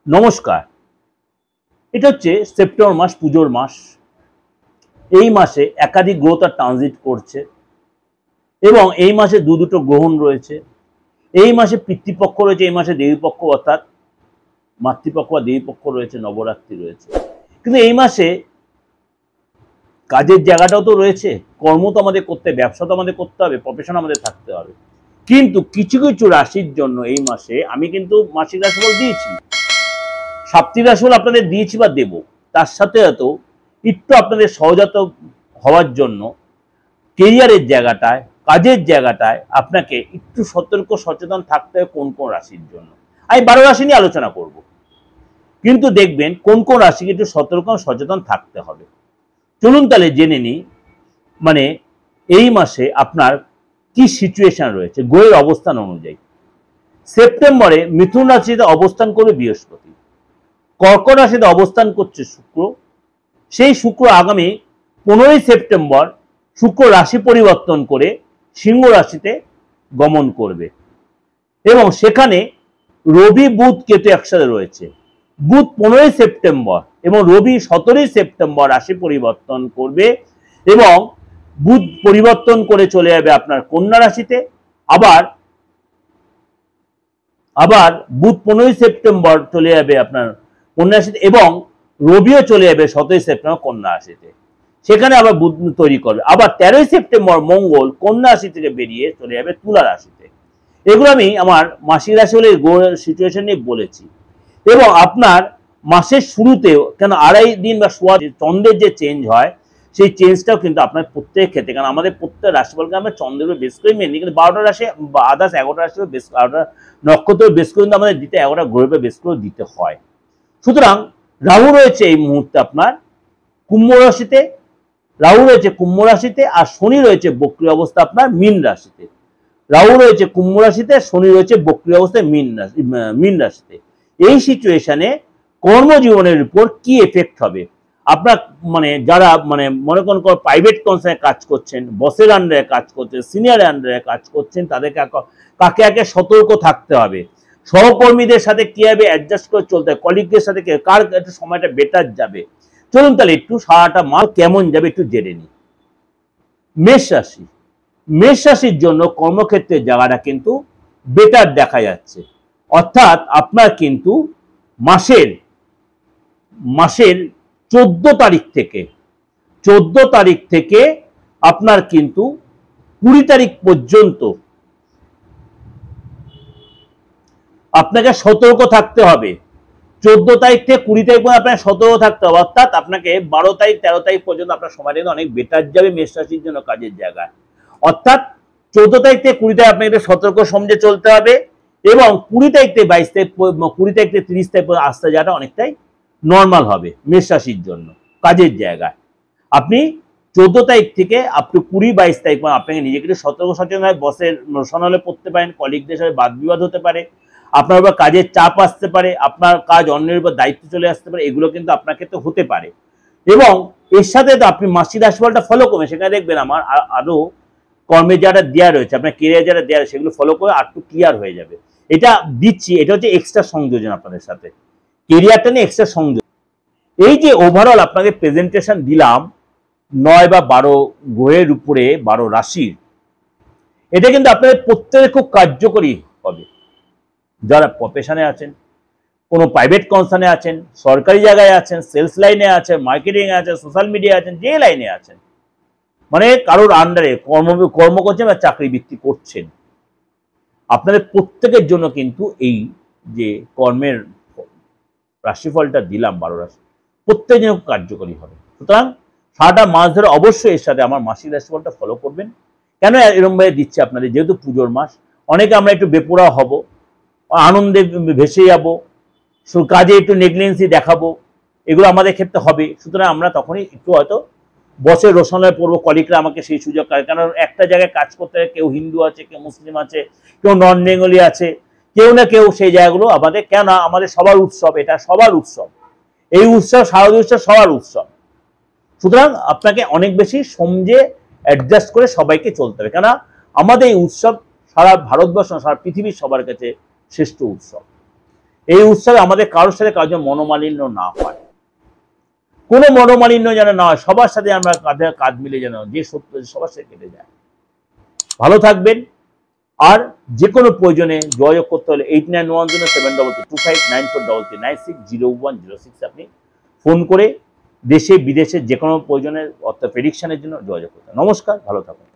নমস্কার। এটা হচ্ছে সেপ্টেম্বর মাস, পুজোর মাস। এই মাসে একাধিক গ্রহ তার ট্রানজিট করছে এবং এই মাসে দুটো গ্রহণ রয়েছে। এই মাসে পিতৃপক্ষ রয়েছে, এই মাসে দেবীপক্ষ অর্থাৎ মাতৃপক্ষ বা দেবীপক্ষ রয়েছে, নবরাত্রি রয়েছে। কিন্তু এই মাসে কাজের জায়গাটাও তো রয়েছে, কর্ম তো আমাদের করতে হবে, ব্যবসা তো আমাদের করতে হবে, প্রফেশন আমাদের থাকতে হবে। কিন্তু কিছু কিছু রাশির জন্য এই মাসে আমি কিন্তু মাসিক রাশিফল দিয়েছি, সাপ্তাহিক রাশিফল আপনাদের দিয়েছি বা দেব। তার সাথে হয়তো একটু আপনাদের সহজাত হওয়ার জন্য কেরিয়ারের জায়গাটায়, কাজের জায়গাটায় আপনাকে একটু সতর্ক সচেতন থাকতে হবে কোন কোন রাশির জন্য। আমি 12 রাশি নিয়ে আলোচনা করব, কিন্তু দেখবেন কোন কোন রাশিকে একটু সতর্ক সচেতন থাকতে হবে। চলুন তাহলে জেনে নিই, মানে এই মাসে আপনার কি সিচুয়েশন রয়েছে গ্রহের অবস্থান অনুযায়ী। সেপ্টেম্বরে মিথুন রাশিতে অবস্থান করবে বৃহস্পতি, কর্কট রাশিতে অবস্থান করছে শুক্র। সেই শুক্র আগামী 15ই সেপ্টেম্বর শুক্র রাশি পরিবর্তন করে সিংহ রাশিতে গমন করবে এবং সেখানে রবি বুধ কেতু একসাথে রয়েছে। বুধ 15ই সেপ্টেম্বর এবং রবি 17ই সেপ্টেম্বর রাশি পরিবর্তন করবে এবং বুধ পরিবর্তন করে চলে যাবে আপনার কন্যা রাশিতে। আবার বুধ 15ই সেপ্টেম্বর চলে যাবে আপনার কন্যা রাশিতে এবং রবিও চলে যাবে 17ই সেপ্টেম্বর কন্যা রাশিতে। সেখানে আবার বুধ তৈরি করবে। আবার 13ই সেপ্টেম্বর মঙ্গল কন্যা রাশি থেকে বেরিয়ে চলে যাবে তুলা রাশিতে। এগুলো আমি আমার মাসিক রাশি হলে সিচুয়েশন নিয়ে বলেছি। এবং আপনার মাসের শুরুতেও কেন 2.5 দিন বা সোয়া চন্দ্রের যে চেঞ্জ হয়, সেই চেঞ্জটাও কিন্তু আপনার প্রত্যেক ক্ষেত্রে, কারণ আমাদের প্রত্যেক রাশিফলকে আমরা চন্দ্রের উপর বেস করে মেনলি, কিন্তু 12টা রাশি বা আদার্স 11টা রাশি বেস, 12টা নক্ষত্রের বেস করে কিন্তু আমাদের দিতে 11টা গ্রহের বেস করে দিতে হয়। সুতরাং রাহু রয়েছে এই মুহূর্তে আপনার কুম্ভ রাশিতে, রাহু রয়েছে কুম্ভ রাশিতে, আর শনি রয়েছে বক্রী অবস্থা আপনার মীন রাশিতে। রাহু রয়েছে কুম্ভ রাশিতে, শনি রয়েছে বক্রী অবস্থায় মীন রাশিতে। এই সিচুয়েশনে কর্মজীবনের উপর কি এফেক্ট হবে আপনার, মানে যারা মানে মনে করেন প্রাইভেট কনসার্নে কাজ করছেন, বসের আন্ডারে কাজ করছেন, সিনিয়রের আন্ডারে কাজ করছেন, তাদেরকে কাকে আগে সতর্ক থাকতে হবে। সহকর্মীদের সাথে কিভাবে অ্যাডজাস্ট করে চলতে হবে, কলিগদের সাথে কার একটু সময়টা বেটার যাবে। চলুন তাহলে একটু সারাটা মাস কেমন যাবে একটু জেনে নিই। মেষ রাশি, মেষ রাশির জন্য কর্মক্ষেত্রের জায়গাটা কিন্তু বেটার দেখা যাচ্ছে। অর্থাৎ আপনার কিন্তু মাসের 14 তারিখ থেকে আপনার কিন্তু 20 তারিখ পর্যন্ত আপনাকে সতর্ক থাকতে হবে। 14 তারিখ থেকে 20 তারিখ পর্যন্ত আপনাকে সতর্ক থাকতে হবে। অর্থাৎ আপনাকে 12 তারিখ 13 তারিখ পর্যন্ত আপনার সময়টা অনেক বেটার যাবে মেষ রাশির জন্য কাজের জায়গায়। অর্থাৎ 14 তারিখ থেকে 20 তারিখ আপনাকে সতর্ক সমঝে চলতে হবে এবং 20 তারিখ থেকে 22 তারিখ, 20 তারিখ থেকে 30 তারিখ পর্যন্ত আসতে যাওয়াটা অনেকটাই নর্মাল হবে মেষ রাশির জন্য কাজের জায়গায়। আপনি 14 তারিখ থেকে আপ টু 20-22 তারিখ পর্যন্ত আপনাকে নিজেকে সতর্ক সচেতন হয়, বসের রোশনালে পড়তে পারেন, কলিগদের সাথে বাদ বিবাদ হতে পারে, আপনার উপর কাজের চাপ আসতে পারে, আপনার কাজ অন্যের উপর দায়িত্ব চলে আসতে পারে, এগুলো কিন্তু আপনার ক্ষেত্রে হতে পারে। এবং এর সাথে তো আপনি মাসিক রাশিফলটা ফলো করবেন, সেখানে দেখবেন আমার আরো কর্মে যারা দেওয়া রয়েছে, আপনার কেরিয়ার যারা দেওয়া রয়েছে, সেগুলো ফলো করে আর একটু ক্লিয়ার হয়ে যাবে। এটা দিচ্ছি, এটা হচ্ছে এক্সট্রা সংযোজন আপনাদের সাথে, কেরিয়ারটা নিয়ে এক্সট্রা সংযোজন। এই যে ওভারঅল আপনাদের প্রেজেন্টেশন দিলাম 9 বা 12 গ্রহের উপরে 12 রাশির, এটা কিন্তু আপনাদের প্রত্যেকের খুব কার্যকরী হবে। যারা প্রফেশনে আছেন, কোনো প্রাইভেট কনসার্নে আছেন, সরকারি জায়গায় আছেন, সেলস লাইনে আছেন, মার্কেটিং এ আছেন, সোশ্যাল মিডিয়া আছেন, যে লাইনে আছেন, মানে কারোর আন্ডারে কর্ম করছেন বা চাকরি বৃত্তি করছেন, আপনাদের প্রত্যেকের জন্য কিন্তু এই যে কর্মের রাশিফলটা দিলাম 12 রাশি, প্রত্যেকের জন্য কার্যকরী হবে। সুতরাং সারাটা মাস ধরে অবশ্যই এর সাথে আমার মাসিক রাশিফলটা ফলো করবেন। কেন এরকম ভাবে দিচ্ছি আপনাদের, যেহেতু পুজোর মাস, অনেকে আমরা একটু বেপরোয়া হব, আনন্দে ভেসে যাব, কাজে একটু নেগলিজেন্সি দেখাবো, এগুলো আমাদের ক্ষেত্রে হবে। সুতরাং আমরা তখনই একটু হয়তো বসের রোশনায় পড়বো, কলিগরা আমাকে সেই সুযোগ করে, কারণ একটা জায়গায় কাজ করতে হয়, কেউ হিন্দু আছে, কেউ মুসলিম আছে, কেউ নন বেঙ্গলি আছে, কেউ না কেউ সেই জায়গাগুলো আমাদের, কেন আমাদের সবার উৎসব, এটা সবার উৎসব, এই উৎসব শারদীয় উৎসব সবার উৎসব। সুতরাং আপনাকে অনেক বেশি সমঝে অ্যাডজাস্ট করে সবাইকে চলতে হবে, কেন আমাদের এই উৎসব সারা ভারতবর্ষ, সারা পৃথিবীর সবার কাছে শ্রেষ্ঠ উৎসব। এই উৎসবে আমাদের কারোর সাথে কারোর যেন মনোমালিন্য না হয়, কোনো মনোমালিন্য যেন না হয়, সবার সাথে আমরা কাঁধে কাঁধ মিলে যেন যে সত্য সবার সাথে কেটে যায়। ভালো থাকবেন। আর যে কোনো প্রয়োজনে যোগাযোগ করতে হলে 891072259433960106 আপনি ফোন করে দেশে বিদেশে যে কোনো প্রয়োজনে অর্থ প্রেডিকশনের জন্য যোগাযোগ করতে। নমস্কার, ভালো থাকুন।